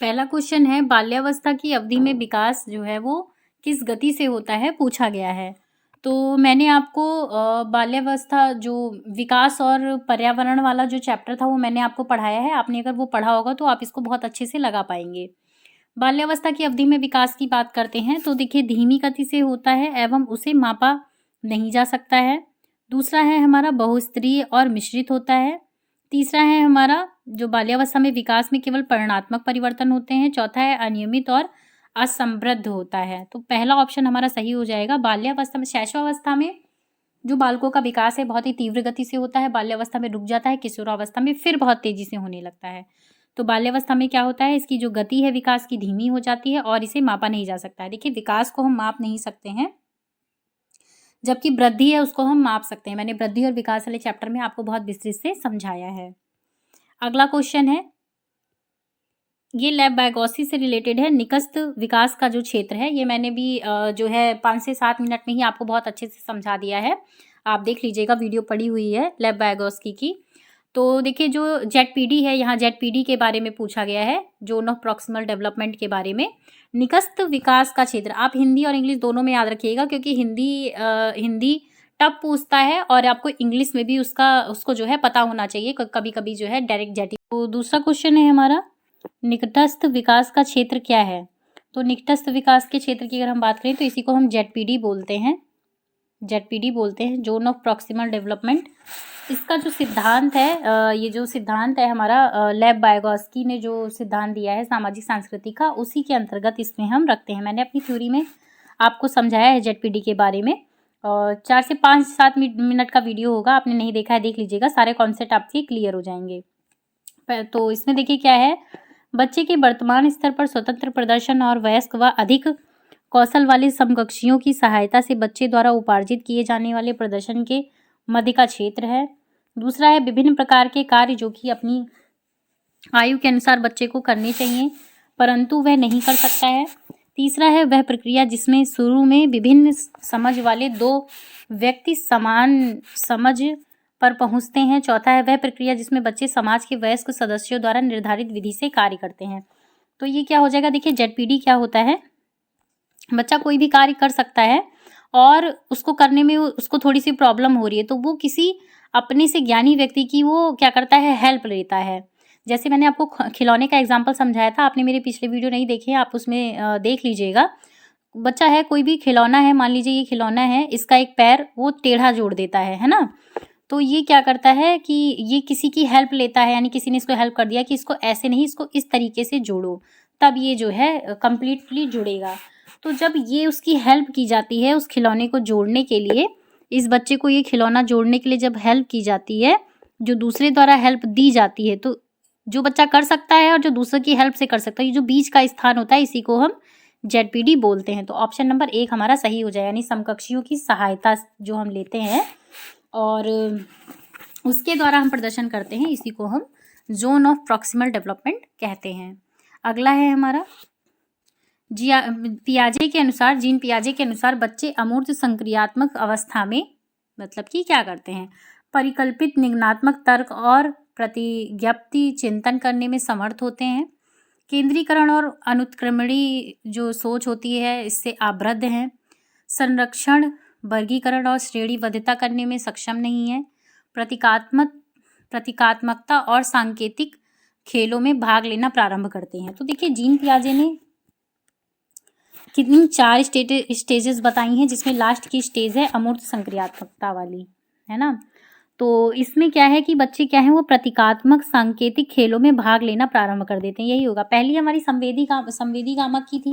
पहला क्वेश्चन है, बाल्यावस्था की अवधि में विकास जो है वो किस गति से होता है, पूछा गया है। तो मैंने आपको बाल्यावस्था जो विकास और पर्यावरण वाला जो चैप्टर था वो मैंने आपको पढ़ाया है। आपने अगर वो पढ़ा होगा तो आप इसको बहुत अच्छे से लगा पाएंगे। बाल्यावस्था की अवधि में विकास की बात करते हैं तो देखिए धीमी गति से होता है एवं उसे मापा नहीं जा सकता है। दूसरा है हमारा बहुस्तरीय और मिश्रित होता है। तीसरा है हमारा जो बाल्यावस्था में विकास में केवल परिणात्मक परिवर्तन होते हैं। चौथा है अनियमित और असमृद्ध होता है। तो पहला ऑप्शन हमारा सही हो जाएगा। बाल्यावस्था में, शैशवावस्था में जो बालकों का विकास है बहुत ही तीव्र गति से होता है, बाल्यावस्था में रुक जाता है, किशोरावस्था में फिर बहुत तेजी से होने लगता है। तो बाल्यावस्था में क्या होता है, इसकी जो गति है विकास की धीमी हो जाती है और इसे मापा नहीं जा सकता है। देखिए विकास को हम माप नहीं सकते हैं, जबकि वृद्धि है उसको हम माप सकते हैं। मैंने वृद्धि और विकास वाले चैप्टर में आपको बहुत विस्तृत से समझाया है। अगला क्वेश्चन है, ये लैब-बायगॉसी से रिलेटेड है। निकस्त विकास का जो क्षेत्र है ये मैंने भी जो है 5 से 7 मिनट में ही आपको बहुत अच्छे से समझा दिया है। आप देख लीजिएगा, वीडियो पड़ी हुई है लैब-बायगॉस्की की। तो देखिए जो जेडपीडी है, यहाँ जेडपीडी के बारे में पूछा गया है, ज़ोन ऑफ प्रॉक्सिमल डेवलपमेंट के बारे में। निकस्त विकास का क्षेत्र, आप हिंदी और इंग्लिश दोनों में याद रखिएगा क्योंकि हिंदी टफ पूछता है और आपको इंग्लिश में भी उसको जो है पता होना चाहिए। कभी-कभी जो है डायरेक्ट जेटी। तो दूसरा क्वेश्चन है हमारा, निकटस्थ विकास का क्षेत्र क्या है? तो निकटस्थ विकास के क्षेत्र की अगर हम बात करें तो इसी को हम जेडपीडी बोलते हैं। जेडपीडी बोलते हैं, जोन ऑफ प्रॉक्सिमल डेवलपमेंट। इसका जो सिद्धांत है, ये जो सिद्धांत है हमारा लैब-बायगॉस्की ने जो सिद्धांत दिया है सामाजिक सांस्कृतिक का, उसी के अंतर्गत इसमें हम रखते हैं। मैंने अपनी थ्योरी में आपको समझाया है जेडपीडी के बारे में। और 4 से 5-7 मिनट का वीडियो होगा, आपने नहीं देखा है देख लीजिएगा, सारे कॉन्सेप्ट आपके क्लियर हो जाएंगे। तो इसमें देखिए क्या है, बच्चे के वर्तमान स्तर पर स्वतंत्र प्रदर्शन और वयस्क व अधिक कौशल वाले समकक्षियों की सहायता से बच्चे द्वारा उपार्जित किए जाने वाले प्रदर्शन के मध्य का क्षेत्र है। दूसरा है विभिन्न प्रकार के कार्य जो कि अपनी आयु के अनुसार बच्चे को करने चाहिए परंतु वह नहीं कर सकता है। तीसरा है वह प्रक्रिया जिसमें शुरू में विभिन्न समझ वाले दो व्यक्ति समान समझ पर पहुंचते हैं। चौथा है वह प्रक्रिया जिसमें बच्चे समाज के वयस्क सदस्यों द्वारा निर्धारित विधि से कार्य करते हैं। तो ये क्या हो जाएगा, देखिए जेडपीडी क्या होता है, बच्चा कोई भी कार्य कर सकता है और उसको करने में उसको थोड़ी सी प्रॉब्लम हो रही है तो वो किसी अपने से ज्ञानी व्यक्ति की वो क्या करता है, हेल्प लेता है। जैसे मैंने आपको खिलौने का एग्जाम्पल समझाया था, आपने मेरे पिछले वीडियो नहीं देखे, आप उसमें देख लीजिएगा। बच्चा है, कोई भी खिलौना है, मान लीजिए ये खिलौना है, इसका एक पैर वो टेढ़ा जोड़ देता है ना। तो ये क्या करता है कि ये किसी की हेल्प लेता है, यानी किसी ने इसको हेल्प कर दिया कि इसको ऐसे नहीं, इसको इस तरीके से जोड़ो, तब ये जो है कंप्लीटली जुड़ेगा। तो जब ये उसकी हेल्प की जाती है उस खिलौने को जोड़ने के लिए, इस बच्चे को ये खिलौना जोड़ने के लिए जब हेल्प की जाती है, जो दूसरे द्वारा हेल्प दी जाती है, तो जो बच्चा कर सकता है और जो दूसरे की हेल्प से कर सकता है, ये जो बीच का स्थान होता है इसी को हम जेडपीडी बोलते हैं। तो ऑप्शन नंबर 1 हमारा सही हो जाए, यानी समकक्षियों की सहायता जो हम लेते हैं और उसके द्वारा हम प्रदर्शन करते हैं, इसी को हम जोन ऑफ प्रॉक्सिमल डेवलपमेंट कहते हैं। अगला है हमारा पियाजे के अनुसार, जीन पियाजे के अनुसार बच्चे अमूर्त संक्रियात्मक अवस्था में मतलब कि क्या करते हैं, परिकल्पित निगमनात्मक तर्क और प्रतिज्ञप्ति चिंतन करने में समर्थ होते हैं। केंद्रीकरण और अनुत्क्रमणी जो सोच होती है इससे आबद्ध हैं। संरक्षण, वर्गीकरण और श्रेणीबद्धता करने में सक्षम नहीं है। प्रतीकात्मकता और सांकेतिक खेलों में भाग लेना प्रारंभ करते हैं। तो देखिए जीन पियाजे ने कितनी 4 स्टेजेस बताई हैं, जिसमें लास्ट की स्टेज है अमूर्त संक्रियात्मकता वाली, है ना। तो इसमें क्या है कि बच्चे क्या है वो प्रतीकात्मक सांकेतिक खेलों में भाग लेना प्रारंभ कर देते हैं, यही होगा। पहली हमारी संवेदी गामक की थी,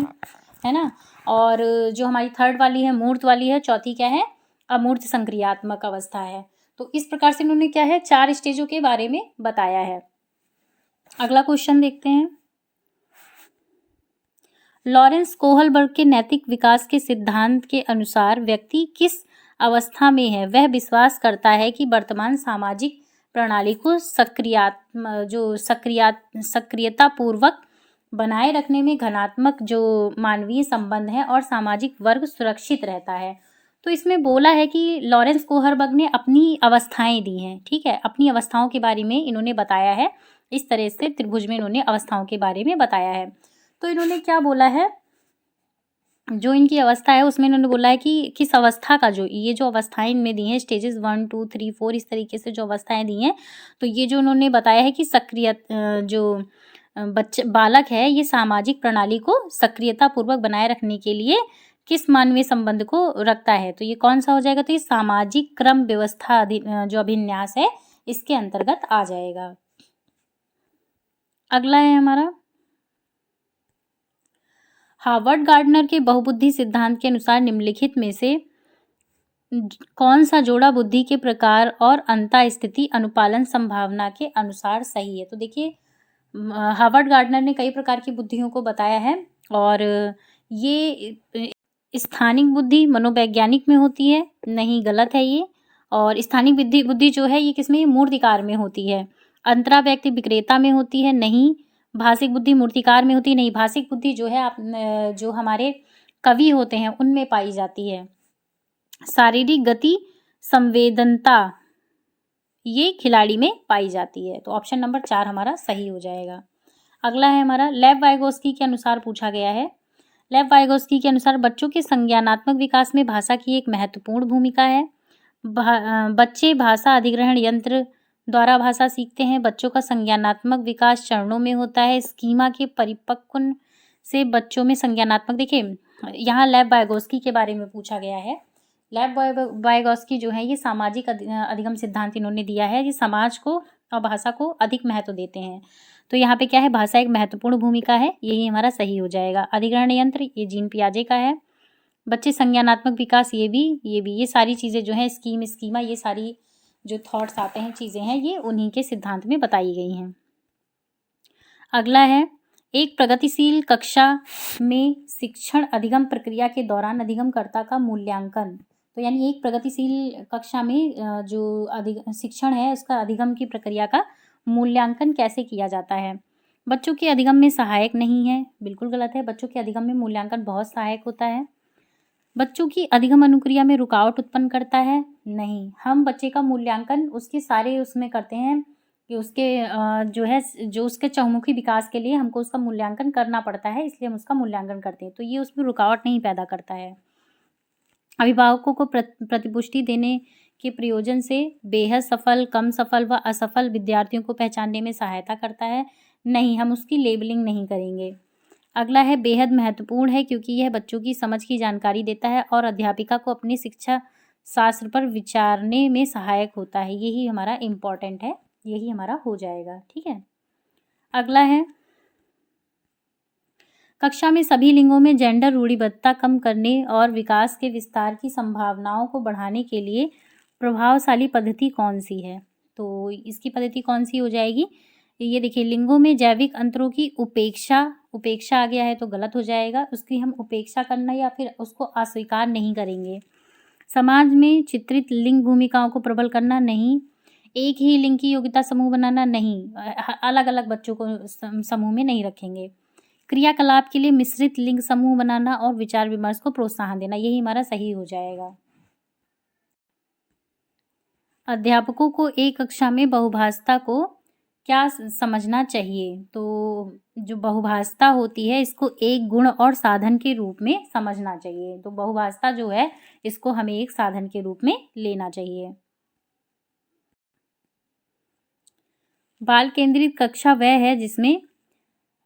है ना, और जो हमारी थर्ड वाली है मूर्त वाली है, चौथी क्या है अमूर्त संक्रियात्मक अवस्था है। तो इस प्रकार से उन्होंने क्या है 4 स्टेजों के बारे में बताया है। अगला क्वेश्चन देखते हैं, लॉरेंस कोहलबर्ग के नैतिक विकास के सिद्धांत के अनुसार व्यक्ति किस अवस्था में है, वह विश्वास करता है कि वर्तमान सामाजिक प्रणाली को सक्रियता पूर्वक बनाए रखने में घनात्मक जो मानवीय संबंध है और सामाजिक वर्ग सुरक्षित रहता है। तो इसमें बोला है कि लॉरेंस कोहलबर्ग ने अपनी अवस्थाएं दी हैं, ठीक है, अपनी अवस्थाओं के बारे में इन्होंने बताया है इस तरह से त्रिभुज में इन्होंने अवस्थाओं के बारे में बताया है। तो इन्होंने क्या बोला है, जो इनकी अवस्था है उसमें इन्होंने बोला है कि किस अवस्था का, जो ये जो अवस्थाएं इनमें दी हैं स्टेजेस 1 2 3 4 इस तरीके से जो अवस्थाएं दी हैं, तो ये जो उन्होंने बताया है कि सक्रिय जो बच्चे बालक है ये सामाजिक प्रणाली को सक्रियता पूर्वक बनाए रखने के लिए किस मानवीय संबंध को रखता है, तो ये कौन सा हो जाएगा, तो ये सामाजिक क्रम व्यवस्था जो अभिन्यास है इसके अंतर्गत आ जाएगा। अगला है हमारा, हार्वर्ड गार्डनर के बहुबुद्धि सिद्धांत के अनुसार निम्नलिखित में से कौन सा जोड़ा बुद्धि के प्रकार और अंतः स्थिति अनुपालन संभावना के अनुसार सही है। तो देखिए हार्वर्ड गार्डनर ने कई प्रकार की बुद्धियों को बताया है, और ये स्थानिक बुद्धि मनोवैज्ञानिक में होती है, नहीं गलत है ये। और स्थानिक बुद्धि जो है ये किसमें, मूर्तिकार में होती है। अंतरा व्यक्ति विक्रेता में होती है, नहीं। भाषिक बुद्धि मूर्तिकार में होती है, नहीं। भाषिक बुद्धि जो है जो हमारे कवि होते हैं उनमें पाई जाती है। शारीरिक गति संवेदनता ये खिलाड़ी में पाई जाती है। तो ऑप्शन नंबर 4 हमारा सही हो जाएगा। अगला है हमारा, लेव वाइगोस्की के अनुसार पूछा गया है। लेव वाइगोस्की के अनुसार बच्चों के संज्ञानात्मक विकास में भाषा की एक महत्वपूर्ण भूमिका है। बच्चे भाषा अधिग्रहण यंत्र द्वारा भाषा सीखते हैं। बच्चों का संज्ञानात्मक विकास चरणों में होता है। स्कीमा के परिपक्व से बच्चों में संज्ञानात्मक, देखिए यहाँ लेव वाइगोस्की के बारे में पूछा गया है। लेव वाइगोस्की जो है ये सामाजिक अधिगम सिद्धांत इन्होंने दिया है, ये समाज को और भाषा को अधिक महत्व देते हैं। तो यहाँ पे क्या है, भाषा एक महत्वपूर्ण भूमिका है, यही हमारा सही हो जाएगा। अधिग्रहण यंत्र ये जीन पियाजे का है। बच्चे संज्ञानात्मक विकास ये भी ये सारी चीज़ें जो हैं स्कीमा ये सारी जो थॉट्स आते हैं चीज़ें हैं ये उन्हीं के सिद्धांत में बताई गई हैं। अगला है, एक प्रगतिशील कक्षा में शिक्षण अधिगम प्रक्रिया के दौरान अधिगमकर्ता का मूल्यांकन। तो यानी एक प्रगतिशील कक्षा में जो शिक्षण है उसका अधिगम की प्रक्रिया का मूल्यांकन कैसे किया जाता है। बच्चों के अधिगम में सहायक नहीं है, बिल्कुल गलत है। बच्चों के अधिगम में मूल्यांकन बहुत सहायक होता है। बच्चों की अधिगम अनुक्रिया में रुकावट उत्पन्न करता है, नहीं। हम बच्चे का मूल्यांकन उसके सारे उसमें करते हैं कि उसके जो उसके चहुमुखी विकास के लिए हमको उसका मूल्यांकन करना पड़ता है, इसलिए हम उसका मूल्यांकन करते हैं, तो ये उसमें रुकावट नहीं पैदा करता है। अभिभावकों को प्रतिपुष्टि देने के प्रयोजन से बेहद सफल, कम सफल व असफल विद्यार्थियों को पहचानने में सहायता करता है, नहीं। हम उसकी लेबलिंग नहीं करेंगे। अगला है, बेहद महत्वपूर्ण है क्योंकि यह बच्चों की समझ की जानकारी देता है और अध्यापिका को अपनी शिक्षा शास्त्र पर विचारने में सहायक होता है, यही हमारा इम्पॉर्टेंट है, यही हमारा हो जाएगा। ठीक है। अगला है, कक्षा में सभी लिंगों में जेंडर रूढ़िबद्धता कम करने और विकास के विस्तार की संभावनाओं को बढ़ाने के लिए प्रभावशाली पद्धति कौन सी है। तो इसकी पद्धति कौन सी हो जाएगी, ये देखिए, लिंगों में जैविक अंतरों की उपेक्षा आ गया है तो गलत हो जाएगा। उसकी हम उपेक्षा करना या फिर उसको अस्वीकार नहीं करेंगे। समाज में चित्रित लिंग भूमिकाओं को प्रबल करना, नहीं। एक ही लिंग की योग्यता समूह बनाना, नहीं। अलग अलग बच्चों को समूह में नहीं रखेंगे। क्रियाकलाप के लिए मिश्रित लिंग समूह बनाना और विचार विमर्श को प्रोत्साहन देना, यही हमारा सही हो जाएगा। अध्यापकों को एक कक्षा में बहुभाषा को क्या समझना चाहिए, तो जो बहुभाषा होती है इसको एक गुण और साधन के रूप में समझना चाहिए। तो बहुभाषा जो है इसको हमें एक साधन के रूप में लेना चाहिए। बाल केंद्रित कक्षा वह है जिसमें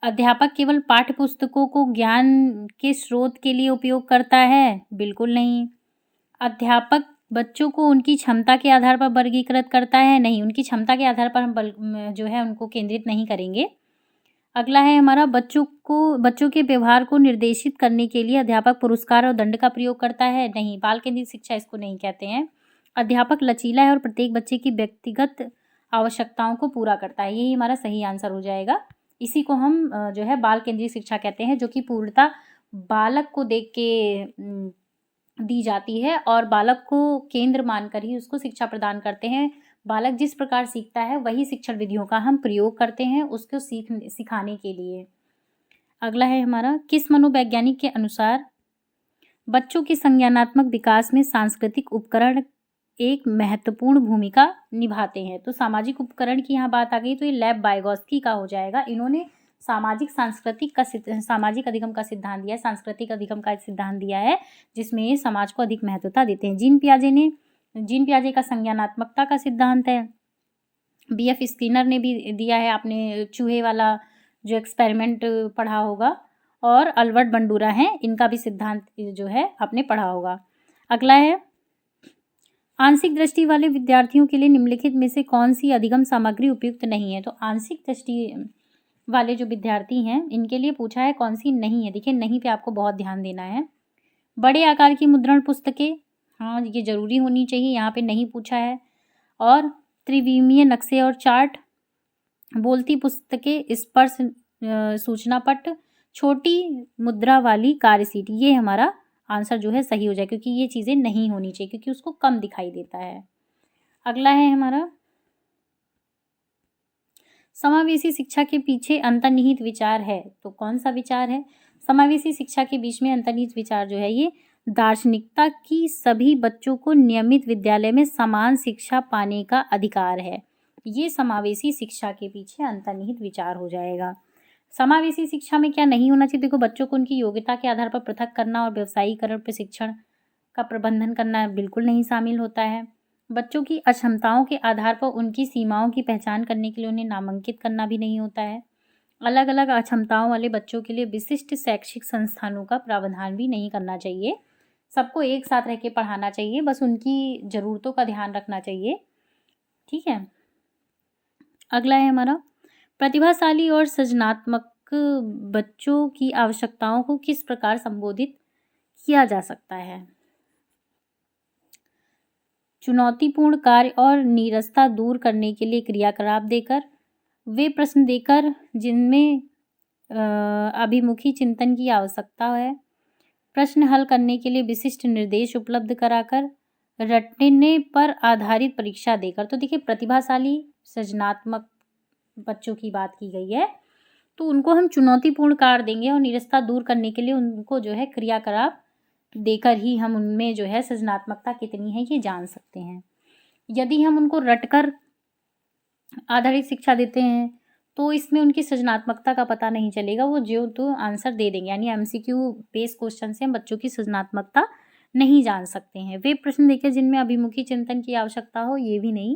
अध्यापक केवल पाठ्य पुस्तकों को ज्ञान के स्रोत के लिए उपयोग करता है, बिल्कुल नहीं। अध्यापक बच्चों को उनकी क्षमता के आधार पर वर्गीकृत करता है, नहीं। उनकी क्षमता के आधार पर हम जो है उनको केंद्रित नहीं करेंगे। अगला है हमारा, बच्चों के व्यवहार को निर्देशित करने के लिए अध्यापक पुरस्कार और दंड का प्रयोग करता है, नहीं। बाल केंद्रित शिक्षा इसको नहीं कहते हैं। अध्यापक लचीला है और प्रत्येक बच्चे की व्यक्तिगत आवश्यकताओं को पूरा करता है, यही हमारा सही आंसर हो जाएगा। इसी को हम जो है बाल केंद्रित शिक्षा कहते हैं, जो कि पूर्णतः बालक को देख के दी जाती है और बालक को केंद्र मानकर ही उसको शिक्षा प्रदान करते हैं। बालक जिस प्रकार सीखता है वही शिक्षण विधियों का हम प्रयोग करते हैं उसको सिखाने के लिए। अगला है हमारा, किस मनोवैज्ञानिक के अनुसार बच्चों के संज्ञानात्मक विकास में सांस्कृतिक उपकरण एक महत्वपूर्ण भूमिका निभाते हैं। तो सामाजिक उपकरण की यहाँ बात आ गई तो ये लेव वाइगोत्स्की का हो जाएगा। इन्होंने सामाजिक अधिगम का सिद्धांत दिया है, सांस्कृतिक अधिगम का सिद्धांत दिया है, जिसमें ये समाज को अधिक महत्वता देते हैं। जीन पियाजे का संज्ञानात्मकता का सिद्धांत है। BF स्किनर ने भी दिया है, आपने चूहे वाला जो एक्सपेरिमेंट पढ़ा होगा। और अल्बर्ट बंडूरा हैं, इनका भी सिद्धांत जो है आपने पढ़ा होगा। अगला है, आंशिक दृष्टि वाले विद्यार्थियों के लिए निम्नलिखित में से कौन सी अधिगम सामग्री उपयुक्त नहीं है। तो आंशिक दृष्टि वाले जो विद्यार्थी हैं इनके लिए पूछा है कौन सी नहीं है। देखिए, नहीं पे आपको बहुत ध्यान देना है। बड़े आकार की मुद्रण पुस्तकें, हाँ ये जरूरी होनी चाहिए, यहाँ पे नहीं पूछा है। और त्रिविमीय नक्शे और चार्ट, बोलती पुस्तकें, स्पर्श सूचना पट, छोटी मुद्रा वाली कार्यशीट, ये हमारा आंसर जो है सही हो जाए, क्योंकि ये चीज़ें नहीं होनी चाहिए, क्योंकि उसको कम दिखाई देता है। अगला है हमारा, समावेशी शिक्षा के पीछे अंतर्निहित विचार है। तो कौन सा विचार है? समावेशी शिक्षा के बीच में अंतर्निहित विचार जो है ये दार्शनिकता की सभी बच्चों को नियमित विद्यालय में समान शिक्षा पाने का अधिकार है। ये समावेशी शिक्षा के पीछे अंतर्निहित विचार हो जाएगा। समावेशी शिक्षा में क्या नहीं होना चाहिए? देखो, बच्चों को उनकी योग्यता के आधार पर पृथक करना और व्यवसायीकरण प्रशिक्षण का प्रबंधन करना बिल्कुल नहीं शामिल होता है। बच्चों की अक्षमताओं के आधार पर उनकी सीमाओं की पहचान करने के लिए उन्हें नामांकित करना भी नहीं होता है। अलग अलग अक्षमताओं वाले बच्चों के लिए विशिष्ट शैक्षिक संस्थानों का प्रावधान भी नहीं करना चाहिए। सबको एक साथ रह के पढ़ाना चाहिए, बस उनकी ज़रूरतों का ध्यान रखना चाहिए। ठीक है। अगला है हमारा, प्रतिभाशाली और सृजनात्मक बच्चों की आवश्यकताओं को किस प्रकार संबोधित किया जा सकता है? चुनौतीपूर्ण कार्य और नीरसता दूर करने के लिए क्रियाकलाप देकर, वे प्रश्न देकर जिनमें अभिमुखी चिंतन की आवश्यकता है, प्रश्न हल करने के लिए विशिष्ट निर्देश उपलब्ध कराकर, रटने पर आधारित परीक्षा देकर। तो देखिए, प्रतिभाशाली सृजनात्मक बच्चों की बात की गई है, तो उनको हम चुनौतीपूर्ण कार्य देंगे और नीरसता दूर करने के लिए उनको जो है क्रियाकलाप देकर ही हम उनमें जो है सृजनात्मकता कितनी है ये जान सकते हैं। यदि हम उनको रटकर आधारित शिक्षा देते हैं तो इसमें उनकी सृजनात्मकता का पता नहीं चलेगा, वो जो तो आंसर दे देंगे, यानी MCQ बेस क्वेश्चन से हम बच्चों की सृजनात्मकता नहीं जान सकते हैं। वे प्रश्न देखें जिनमें अभिमुखी चिंतन की आवश्यकता हो, ये भी नहीं।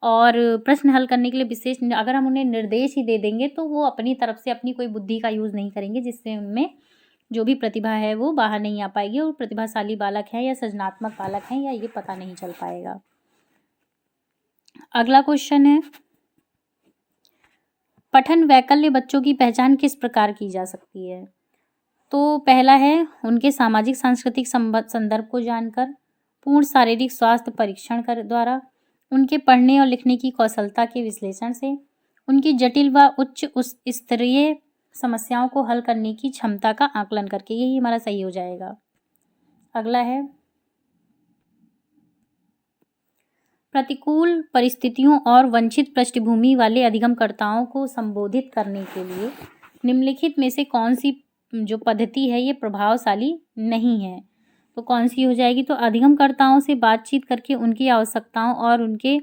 और प्रश्न हल करने के लिए विशेष, अगर हम उन्हें निर्देश ही दे देंगे तो वो अपनी तरफ से अपनी कोई बुद्धि का यूज़ नहीं करेंगे, जिससे उनमें जो भी प्रतिभा है वो बाहर नहीं आ पाएगी और प्रतिभाशाली बालक है या सृजनात्मक बालक है या ये पता नहीं चल पाएगा। अगला क्वेश्चन है, पठन वैकल्य बच्चों की पहचान किस प्रकार की जा सकती है? तो पहला है, उनके सामाजिक सांस्कृतिक संदर्भ को जानकर, पूर्ण शारीरिक स्वास्थ्य परीक्षण कर द्वारा, उनके पढ़ने और लिखने की कौशलता के विश्लेषण से, उनकी जटिल व उच्च स्तरीय समस्याओं को हल करने की क्षमता का आकलन करके। यही हमारा सही हो जाएगा। अगला है, प्रतिकूल परिस्थितियों और वंचित पृष्ठभूमि वाले अधिगमकर्ताओं को संबोधित करने के लिए निम्नलिखित में से कौन सी जो पद्धति है ये प्रभावशाली नहीं है? तो कौन सी हो जाएगी? तो अधिगमकर्ताओं से बातचीत करके उनकी आवश्यकताओं और उनके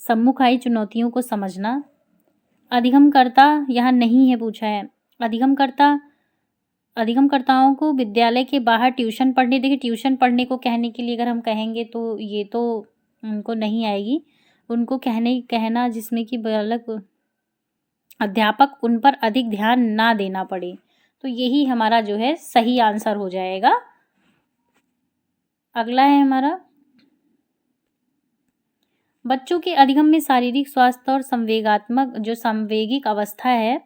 सम्मुख आई चुनौतियों को समझना। अधिगमकर्ता यहाँ नहीं है, पूछा है। अधिगमकर्ताओं को विद्यालय के बाहर ट्यूशन पढ़ने, देखिए ट्यूशन पढ़ने को कहने के लिए अगर हम कहेंगे तो ये तो उनको नहीं आएगी। उनको कहना जिसमें कि बालक अध्यापक उन पर अधिक ध्यान ना देना पड़े, तो यही हमारा जो है सही आंसर हो जाएगा। अगला है हमारा, बच्चों के अधिगम में शारीरिक स्वास्थ्य और संवेगिक अवस्था है,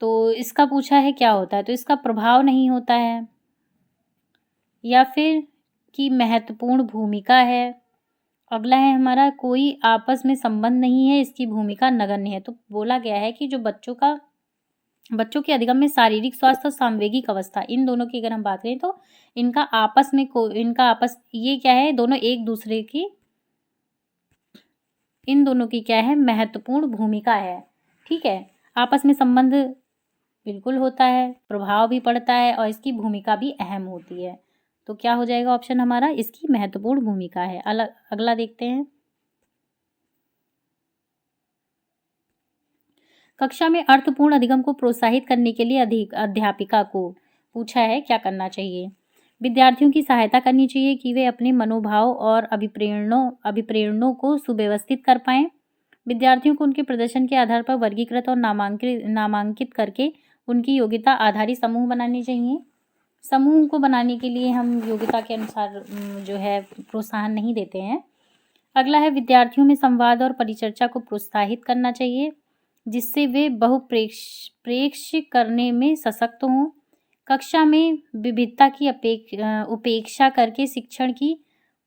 तो इसका पूछा है क्या होता है? तो इसका प्रभाव नहीं होता है या फिर कि महत्वपूर्ण भूमिका है। अगला है हमारा, कोई आपस में संबंध नहीं है, इसकी भूमिका नगण्य है। तो बोला गया है कि जो बच्चों के अधिगम में शारीरिक स्वास्थ्य और सांवेगिक अवस्था, इन दोनों की अगर हम बात करें तो इनका आपस ये क्या है, दोनों एक दूसरे की, इन दोनों की क्या है, महत्वपूर्ण भूमिका है। ठीक है, आपस में संबंध बिल्कुल होता है, प्रभाव भी पड़ता है और इसकी भूमिका भी अहम होती है। तो क्या हो जाएगा ऑप्शन हमारा, इसकी महत्वपूर्ण भूमिका है। अगला देखते हैं। कक्षा में अर्थपूर्ण अधिगम को प्रोत्साहित करने के लिए अध्यापिका को पूछा है क्या करना चाहिए। विद्यार्थियों की सहायता करनी चाहिए कि वे अपने मनोभाव और अभिप्रेरणों को सुव्यवस्थित कर पाएं। विद्यार्थियों को उनके प्रदर्शन के आधार पर वर्गीकृत और नामांकित करके उनकी योग्यता आधारित समूह बनाने चाहिए। समूह को बनाने के लिए हम योग्यता के अनुसार जो है प्रोत्साहन नहीं देते हैं। अगला है, विद्यार्थियों में संवाद और परिचर्चा को प्रोत्साहित करना चाहिए जिससे वे बहुप्रेक्ष्य करने में सशक्त हों। कक्षा में विविधता की उपेक्षा करके शिक्षण की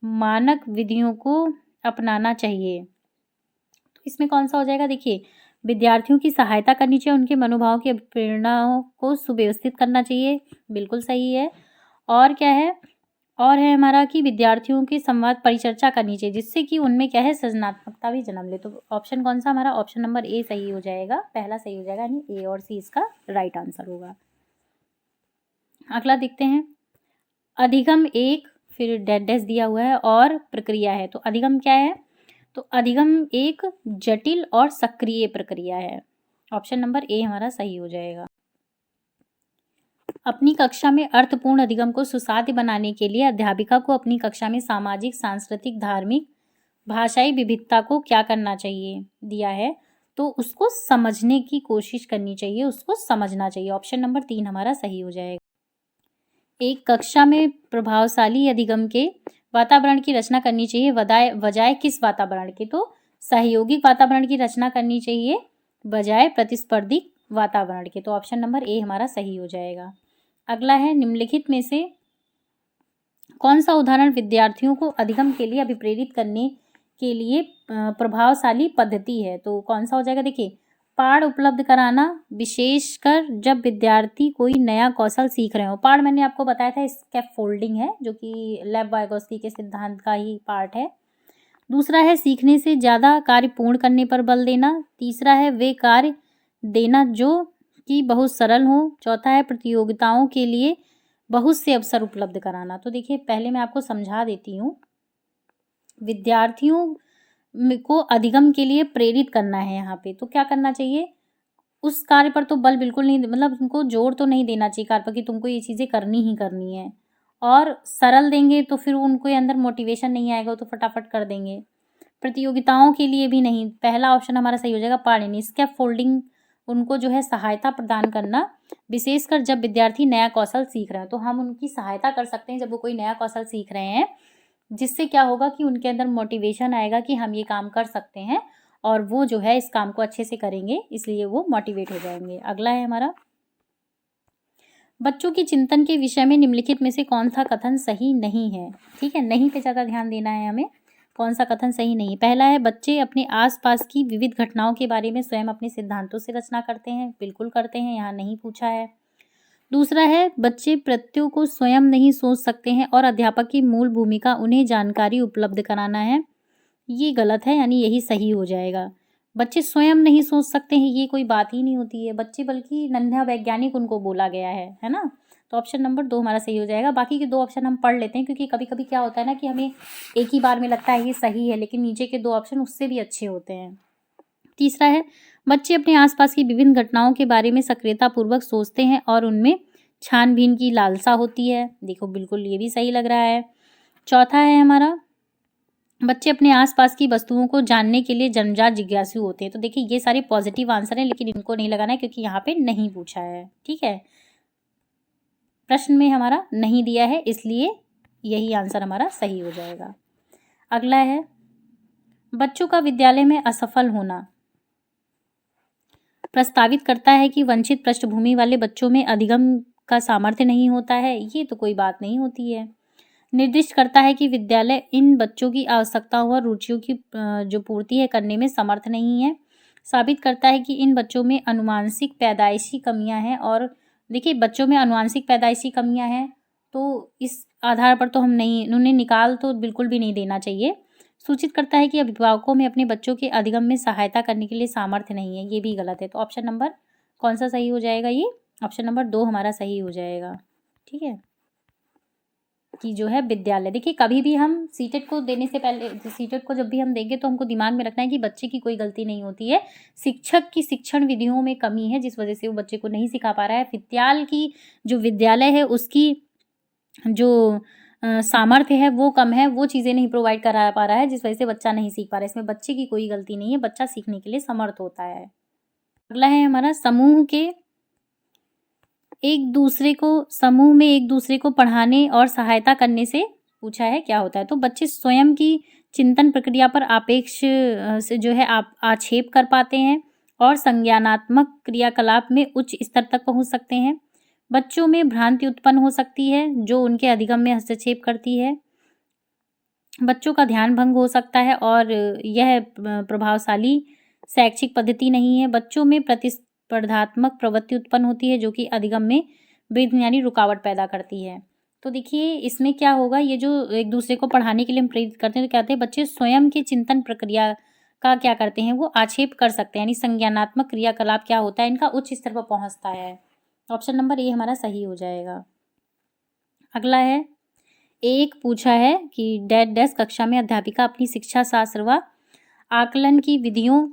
मानक विधियों को अपनाना चाहिए। तो इसमें कौन सा हो जाएगा, देखिए, विद्यार्थियों की सहायता करनी चाहिए, उनके मनोभाव की प्रेरणाओं को सुव्यवस्थित करना चाहिए, बिल्कुल सही है। और क्या है, और है हमारा कि विद्यार्थियों के संवाद परिचर्चा करनी चाहिए जिससे कि उनमें क्या है, सृजनात्मकता भी जन्म ले। तो ऑप्शन कौन सा हमारा, ऑप्शन नंबर ए सही हो जाएगा, पहला सही हो जाएगा, यानी ए और सी इसका राइट आंसर होगा। अगला देखते हैं, अधिगम एक, फिर डैश डैश दिया हुआ है और प्रक्रिया है। तो अधिगम क्या है, तो अधिगम एक जटिल और सक्रिय प्रक्रिया है। ऑप्शन नंबर ए हमारा सही हो जाएगा। अपनी कक्षा में अर्थपूर्ण अधिगम को सुसाध्य बनाने के लिए अध्यापिका को अपनी कक्षा में सामाजिक, सांस्कृतिक, धार्मिक, भाषाई विविधता को क्या करना चाहिए दिया है, तो उसको समझने की कोशिश करनी चाहिए, उसको समझना चाहिए। ऑप्शन नंबर 3 हमारा सही हो जाएगा। एक कक्षा में प्रभावशाली अधिगम के वातावरण की रचना करनी चाहिए बजाय किस वातावरण के, तो सहयोगिक वातावरण की रचना करनी चाहिए बजाय प्रतिस्पर्धी वातावरण के। तो ऑप्शन नंबर ए हमारा सही हो जाएगा। अगला है, निम्नलिखित में से कौन सा उदाहरण विद्यार्थियों को अधिगम के लिए अभिप्रेरित करने के लिए प्रभावशाली पद्धति है, तो कौन सा हो जाएगा, देखिए, पाठ उपलब्ध कराना, विशेषकर जब विद्यार्थी कोई नया कौशल सीख रहे हो। पाठ मैंने आपको बताया था स्कैफोल्डिंग है, जो कि लेव वाइगोत्स्की के सिद्धांत का ही पार्ट है। दूसरा है, सीखने से ज़्यादा कार्य पूर्ण करने पर बल देना। तीसरा है, वे कार्य देना जो कि बहुत सरल हो। चौथा है, प्रतियोगिताओं के लिए बहुत से अवसर उपलब्ध कराना। तो देखिए, पहले मैं आपको समझा देती हूँ। विद्यार्थियों को अधिगम के लिए प्रेरित करना है यहाँ पे, तो क्या करना चाहिए, उस कार्य पर तो बल बिल्कुल नहीं, मतलब उनको जोर तो नहीं देना चाहिए कार्य पर कि तुमको ये चीज़ें करनी ही करनी है। और सरल देंगे तो फिर उनके अंदर मोटिवेशन नहीं आएगा, तो फटाफट कर देंगे। प्रतियोगिताओं के लिए भी नहीं, पहला ऑप्शन हमारा सही हो जाएगा, पाणिनि स्कैफोल्डिंग, उनको जो है सहायता प्रदान करना, विशेषकर जब विद्यार्थी नया कौशल सीख रहे हैं। तो हम उनकी सहायता कर सकते हैं जब वो कोई नया कौशल सीख रहे हैं, जिससे क्या होगा कि उनके अंदर मोटिवेशन आएगा कि हम ये काम कर सकते हैं और वो जो है इस काम को अच्छे से करेंगे, इसलिए वो मोटिवेट हो जाएंगे। अगला है हमारा, बच्चों की चिंतन के विषय में निम्नलिखित में से कौन सा कथन सही नहीं है। ठीक है, नहीं पे ज़्यादा ध्यान देना है हमें, कौन सा कथन सही नहीं। पहला है, बच्चे अपने आसपास की विविध घटनाओं के बारे में स्वयं अपने सिद्धांतों से रचना करते हैं। बिल्कुल करते हैं, यहाँ नहीं पूछा है। दूसरा है, बच्चे प्रत्ययों को स्वयं नहीं सोच सकते हैं और अध्यापक की मूल भूमिका उन्हें जानकारी उपलब्ध कराना है। ये गलत है, यानी यही सही हो जाएगा। बच्चे स्वयं नहीं सोच सकते हैं, ये कोई बात ही नहीं होती है। बच्चे बल्कि नन्हा वैज्ञानिक उनको बोला गया है ना। तो ऑप्शन नंबर 2 हमारा सही हो जाएगा। बाकी के 2 ऑप्शन हम पढ़ लेते हैं, क्योंकि कभी कभी क्या होता है ना कि हमें एक ही बार में लगता है ये सही है, लेकिन नीचे के 2 ऑप्शन उससे भी अच्छे होते हैं। तीसरा है, बच्चे अपने आसपास की विभिन्न घटनाओं के बारे में सक्रियतापूर्वक सोचते हैं और उनमें छानबीन की लालसा होती है। देखो, बिल्कुल ये भी सही लग रहा है। चौथा है हमारा, बच्चे अपने आसपास की वस्तुओं को जानने के लिए जन्मजात जिज्ञासु होते हैं। तो देखिए, ये सारे पॉजिटिव आंसर हैं, लेकिन इनको नहीं लगाना है क्योंकि यहाँ पे नहीं पूछा है। ठीक है, प्रश्न में हमारा नहीं दिया है, इसलिए यही आंसर हमारा सही हो जाएगा। अगला है, बच्चों का विद्यालय में असफल होना प्रस्तावित करता है कि वंचित पृष्ठभूमि वाले बच्चों में अधिगम का सामर्थ्य नहीं होता है। ये तो कोई बात नहीं होती है। निर्दिष्ट करता है कि विद्यालय इन बच्चों की आवश्यकताओं और रुचियों की जो पूर्ति है करने में समर्थ नहीं है। साबित करता है कि इन बच्चों में आनुवांशिक पैदाइशी कमियां हैं। और देखिए, बच्चों में आनुवांशिक पैदाइशी कमियां हैं, तो इस आधार पर तो हम नहीं, उन्हें निकाल तो बिल्कुल भी नहीं देना चाहिए। सूचित करता है कि अभिभावकों में अपने बच्चों के अधिगम में सहायता करने के लिए सामर्थ्य नहीं है। ये भी गलत है। तो ऑप्शन नंबर कौन सा सही हो जाएगा, ये ऑप्शन नंबर 2 हमारा सही हो जाएगा। ठीक है, कि जो है विद्यालय। देखिए कभी भी हम सीटेट को देने से पहले, सीटेट को जब भी हम देंगे तो हमको दिमाग में रखना है कि बच्चे की कोई गलती नहीं होती है, शिक्षक की शिक्षण विधियों में कमी है जिस वजह से वो बच्चे को नहीं सिखा पा रहा है। विद्यालय है उसकी जो सामर्थ्य है वो कम है, वो चीज़ें नहीं प्रोवाइड करा पा रहा है जिस वजह से बच्चा नहीं सीख पा रहा है। इसमें बच्चे की कोई गलती नहीं है, बच्चा सीखने के लिए समर्थ होता है। अगला है हमारा समूह में एक दूसरे को पढ़ाने और सहायता करने से पूछा है क्या होता है। तो बच्चे स्वयं की चिंतन प्रक्रिया पर से जो है आक्षेप कर पाते हैं और संज्ञानात्मक क्रियाकलाप में उच्च स्तर तक पहुंच सकते हैं। बच्चों में भ्रांति उत्पन्न हो सकती है जो उनके अधिगम में हस्तक्षेप करती है। बच्चों का ध्यान भंग हो सकता है और यह प्रभावशाली शैक्षिक पद्धति नहीं है। बच्चों में प्रतिस्पर्धात्मक प्रवृत्ति उत्पन्न होती है जो कि अधिगम में विघ्न यानी रुकावट पैदा करती है। तो देखिए इसमें क्या होगा, ये जो एक दूसरे को पढ़ाने के लिए हम प्रेरित करते हैं तो कहते हैं बच्चे स्वयं के चिंतन प्रक्रिया का क्या करते हैं, वो आक्षेप कर सकते हैं, यानी संज्ञानात्मक क्रियाकलाप क्या होता है इनका उच्च स्तर पर पहुंचता है। ऑप्शन नंबर ए हमारा सही हो जाएगा। अगला है, एक पूछा है कि डैश कक्षा में अध्यापिका अपनी शिक्षा शास्त्र व आकलन की विधियों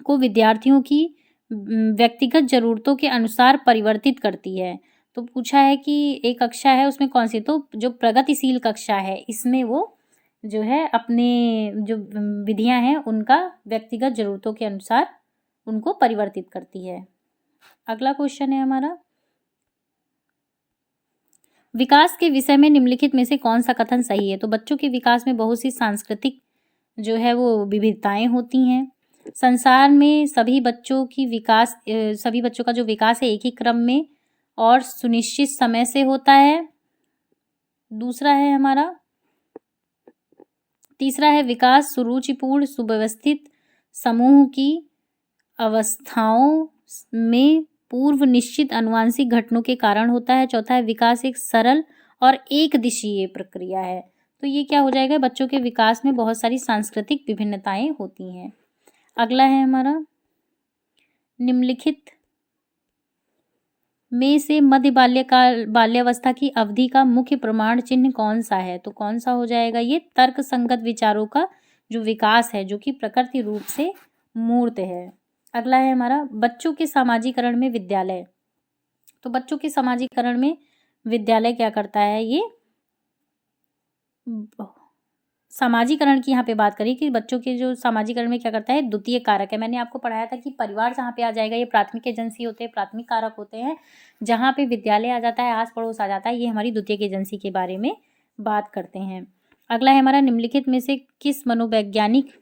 को विद्यार्थियों की व्यक्तिगत जरूरतों के अनुसार परिवर्तित करती है। तो पूछा है कि एक कक्षा है उसमें कौन सी, तो जो प्रगतिशील कक्षा है इसमें वो जो है अपने जो विधियां हैं उनका व्यक्तिगत जरूरतों के अनुसार उनको परिवर्तित करती है। अगला क्वेश्चन है हमारा, विकास के विषय में निम्नलिखित में से कौन सा कथन सही है। तो बच्चों के विकास में बहुत सी सांस्कृतिक जो है वो विविधताएं होती हैं। संसार में सभी बच्चों का जो विकास है एक ही क्रम में और सुनिश्चित समय से होता है। दूसरा है हमारा, तीसरा है विकास सुरुचिपूर्ण सुव्यवस्थित समूह की अवस्थाओं में पूर्व निश्चित आनुवंशिक घटनों के कारण होता है। चौथा है विकास एक सरल और एक दिशीय प्रक्रिया है। तो ये क्या हो जाएगा, बच्चों के विकास में बहुत सारी सांस्कृतिक विभिन्नताएं होती हैं। अगला है हमारा, निम्नलिखित में से मध्य बाल्यावस्था की अवधि का मुख्य प्रमाण चिन्ह कौन सा है। तो कौन सा हो जाएगा, ये तर्क संगत विचारों का जो विकास है जो कि प्रकृति रूप से मूर्त है। अगला है हमारा, बच्चों के सामाजिकरण में विद्यालय। तो बच्चों के सामाजिकरण में विद्यालय क्या करता है, ये सामाजिकरण की यहाँ पे बात करें कि बच्चों के जो सामाजिकरण में क्या करता है, द्वितीय कारक है। मैंने आपको पढ़ाया था कि परिवार जहाँ पे आ जाएगा ये प्राथमिक एजेंसी होते हैं, प्राथमिक कारक होते हैं। जहाँ पे विद्यालय आ जाता है, आस पड़ोस आ जाता है, ये हमारी द्वितीय एजेंसी के बारे में बात करते हैं। अगला है हमारा, निम्नलिखित में से किस मनोवैज्ञानिक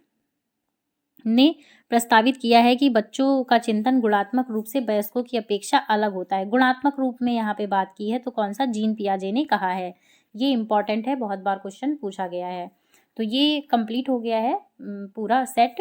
ने प्रस्तावित किया है कि बच्चों का चिंतन गुणात्मक रूप से वयस्कों की अपेक्षा अलग होता है। गुणात्मक रूप में यहाँ पे बात की है तो कौन सा, जीन पियाजे ने कहा है। ये इंपॉर्टेंट है, बहुत बार क्वेश्चन पूछा गया है। तो ये कंप्लीट हो गया है पूरा सेट।